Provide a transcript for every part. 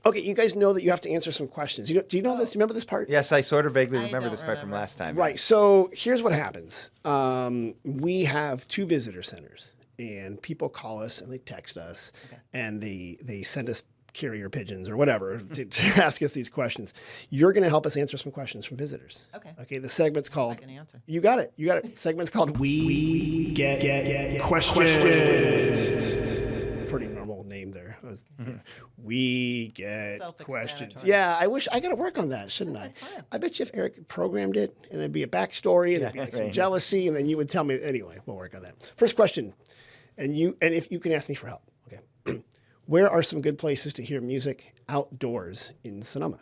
Okay, you guys know that you have to answer some questions. Do you know this? Do you remember this part? Yes, I sort of vaguely I remember don't this part from remember. last time. Right. So here's what happens. We have 2 visitor centers, and people call us and they text us, and they send us carrier pigeons or whatever to ask us these questions. You're going to help us answer some questions from visitors. Okay. Okay. The segment's called. I can answer. You got it. You got it. Segment's called We Get Questions. Pretty normal name there. We Get Questions. Self-explanatory. Yeah, I wish I got to work on that, shouldn't I? I bet you if Eric programmed it and there'd be a backstory and there'd be like some right. jealousy, and then you would tell me anyway. We'll work on that. First question, and if you can ask me for help, okay? Where are some good places to hear music outdoors in Sonoma?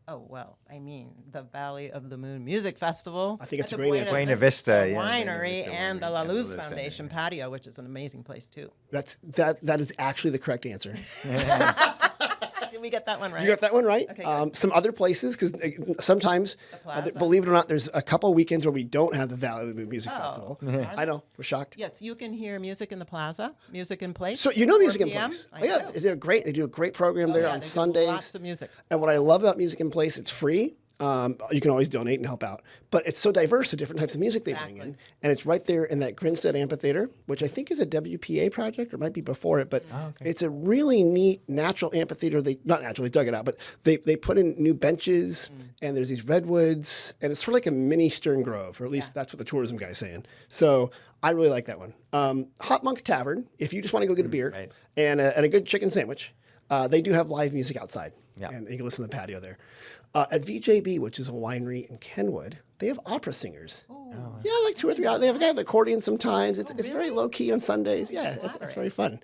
Oh, well, I mean, the Valley of the Moon Music Festival. I think it's at a the great answer. Buena Vista, yeah, Winery Buena Vista and the Winery La and the Luz Luz Foundation Center, patio, which is an amazing place too. That is actually the correct answer. Did we get that one right? You got that one right. Okay, good. Some other places, because sometimes, Plaza. believe it or not, there's a couple weekends where we don't have the Valley of the Moon Music Oh. Festival. I know, we're shocked. Yes, you can hear music in the plaza, music in place. So you know 4 Music in p.m. Place. I Oh, yeah, do. they're great. They do a great program there Yeah, on they do Sundays. Lots of music. And what I love about Music in Place, it's free. You can always donate and help out. But it's so diverse, the different types of music they bring in. And it's right there in that Grinstead Amphitheater, which I think is a WPA project, or it might be before it. But it's a really neat natural amphitheater. They dug it out, but they put in new benches, and there's these redwoods, and it's sort of like a mini Stern Grove, or at least that's what the tourism guy's saying. So I really like that one. Hot Monk Tavern, if you just want to go get a beer right. and a good chicken sandwich, they do have live music outside. Yeah. And you can listen to the patio there. At VJB, which is a winery in Kenwood, they have opera singers. Yeah, like 2 or 3 hours. They have a guy with accordion sometimes. It's very low key on Sundays. Yeah, it's very fun.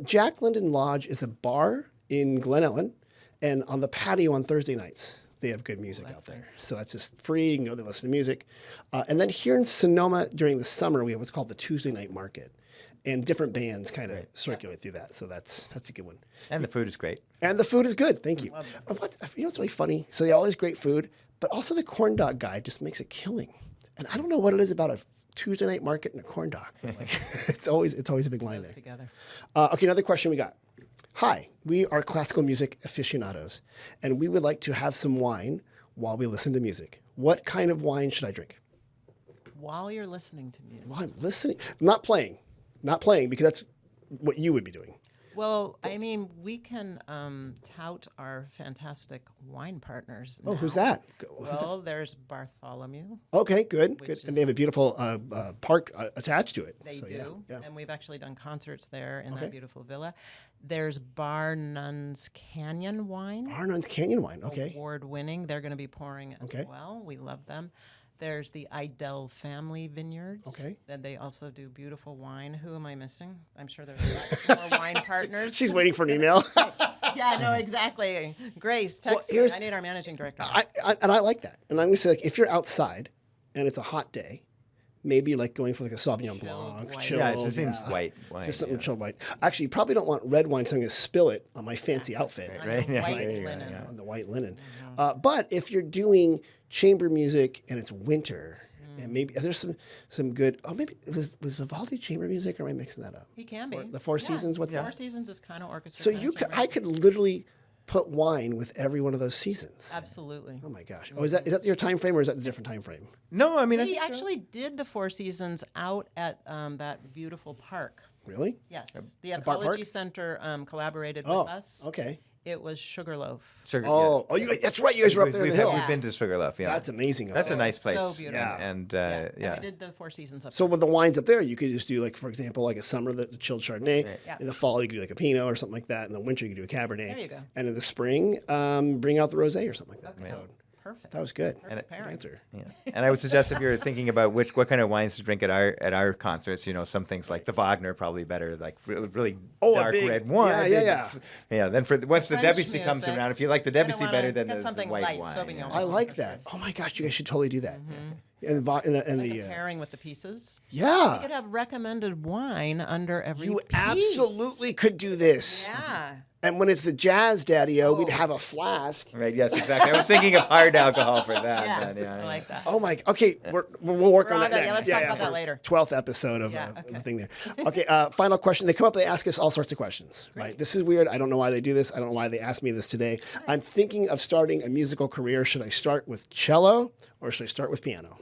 Jack Linden Lodge is a bar in Glen Ellen, and on the patio on Thursday nights, they have good music out there. So that's just free. You can go there and listen to music. And then here in Sonoma during the summer, we have what's called the Tuesday Night Market. And different bands kind of circulate through that. So that's a good one. And the food is great. And the food is good. Thank you. You know what's really funny? So they always great food, but also the corn dog guy just makes a killing. And I don't know what it is about a Tuesday night market and a corn dog. But like, it's always a big line Goes there. together. Okay, another question we got. Hi, we are classical music aficionados, and we would like to have some wine while we listen to music. What kind of wine should I drink? While you're listening to music. Well, I'm listening. I'm not playing. Not playing, because that's what you would be doing. Well, I mean, we can tout our fantastic wine partners. Oh, who's now. that? Well, there's Bartholomew. Okay, good. Which And they have a beautiful park attached to it. They So, do. Yeah. And we've actually done concerts there in Okay. that beautiful villa. There's Bar Nuns Canyon wine. Arnold's Canyon wine. Okay. Award winning. They're going to be pouring as Okay. well. We love them. There's the Idell Family Vineyards. Okay. Then they also do beautiful wine. Who am I missing? I'm sure there's lots more wine partners. She's waiting for an email. Yeah, no, exactly. Grace, text me. here's- I need our managing director. And I like that. And I'm going to say, like, if you're outside and it's a hot day, maybe like going for like a Sauvignon Blanc, white. chilled. Yeah, it just seems white wine. Just something yeah. chilled white. Actually, you probably don't want red wine because I'm going to spill it on my fancy outfit. On right? the Yeah, white there you go, linen. yeah. On the white linen. But if you're doing chamber music and it's winter, and maybe there's some good. Oh, maybe was Vivaldi chamber music, or am I mixing that up? He can be. The Four Seasons. What's Four that? Seasons is kind of orchestra. So kind of chamber. I could literally put wine with every one of those seasons. Absolutely. Oh my gosh! Oh, is that your time frame, or is that a different time frame? No, I mean, I He think actually did the Four Seasons out at that beautiful park. Really? Yes, the Bart Park? Ecology Center collaborated with Oh, us. okay. It was Sugarloaf. Sugar, Oh, that's right. You guys were up there in we've, the hill. we've been to Sugarloaf, yeah. That's amazing. up That's a there. nice place. So beautiful. And And yeah. we did the Four Seasons up So with the wines up there, you could just do like, for example, like a summer the chilled Chardonnay. Yeah. In the fall, you could do like a Pinot or something like that. In the winter, you could do a Cabernet. There you go. And in the spring, bring out the Rosé or something like that. So Perfect. that was good. Perfect Good pairing. answer. Yeah. And I would suggest if you're thinking about what kind of wines to drink at our concerts, some things like the Wagner probably better, like really Oh, a dark big- red wine. yeah. Yeah. Then once the French Debussy comes music. around, if you like the Kinda Debussy wanna better than get the something white light, wine. Sauvignon yeah. I like that. Oh my gosh, you guys should totally do that. And the Pairing with the pieces. You yeah, could have recommended wine under every you piece. absolutely could do this. Yeah. And when it's the jazz daddy-o, we'd have a flask. Right. Yes. Exactly. I was thinking of hard alcohol for that. Yeah, but, I like that. Oh my. Okay, we'll work We're on on that that. Yeah, next. let's talk about that for later. 12th episode of Yeah, the okay. thing there. Okay. Final question. They come up. They ask us all sorts of questions. Right. This is weird. I don't know why they do this. I don't know why they asked me this today. I'm thinking of starting a musical career. Should I start with cello or should I start with piano?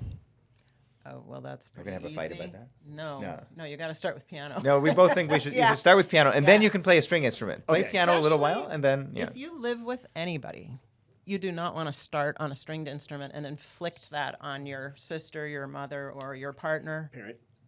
Oh, well, that's We're pretty gonna have a fight easy. about that? No, No. you got to start with piano. No, we both think you Yeah. should start with piano, and then you can play a string instrument. Play Okay. piano a little while, Especially and then If you live with anybody, you do not want to start on a stringed instrument and inflict that on your sister, your mother, or your partner,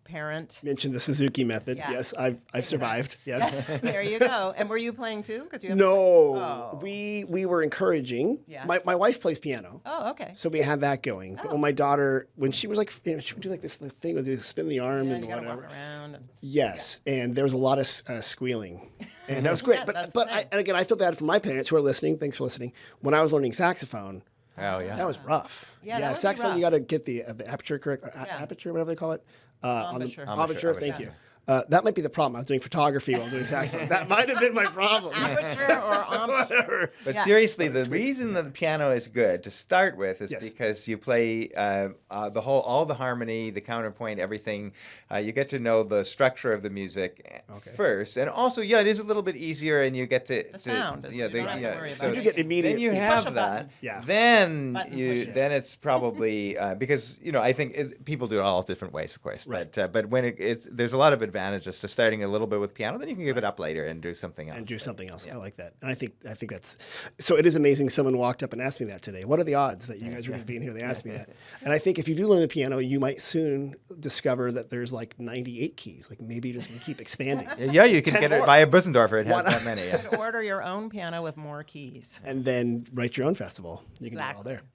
parent. Mentioned the Suzuki method. Yeah. Yes, I've survived. Yes. There you go. And were you playing too? 'Cause you have No, Oh. we were encouraging. Yes. My wife plays piano. Oh, okay. So we had that going. But when my daughter, when she was like, she would do like this thing with spin the arm Yeah, and you got to whatever. walk around. And, Yes, and there was a lot of squealing, and that was great. Yeah, but that's but nice. and again, I feel bad for my parents who are listening. Thanks for listening. When I was learning saxophone, oh yeah, that was rough. Yeah, that would be saxophone, you rough. got to get the aperture correct, or Yeah. aperture, whatever they call it. On the Embouchure. embouchure, thank you. That might be the problem. I was doing photography while doing saxophone. That might have been my problem. Aperture or embouchure. Whatever. But Yeah. seriously, the reason that the piano is good to start with is Yes. because you play all the harmony, the counterpoint, everything. You get to know the structure of the music first, and also, yeah, it is a little bit easier, and you get to The sound is- yeah, you don't have to worry so about You do get immediate. then you feedback. Push a have that. button. Yeah. Then Button you push. then it's probably because I think people do it all different ways, of course. Right. But when there's a lot of advantages to starting a little bit with piano, then you can give it up later and do something else. And do something else. I like that. And I think that's so. It is amazing. Someone walked up and asked me that today. What are the odds that you guys are going to be in here? They asked me that. And I think if you do learn the piano, you might soon discover that there's like 98 keys. Like maybe you're just going to keep expanding. Yeah, you can 10 get it more. by a Busendorfer. It has Why not? that many. Yeah. Order your own piano with more keys. And then write your own festival. You can do it all Exactly. there.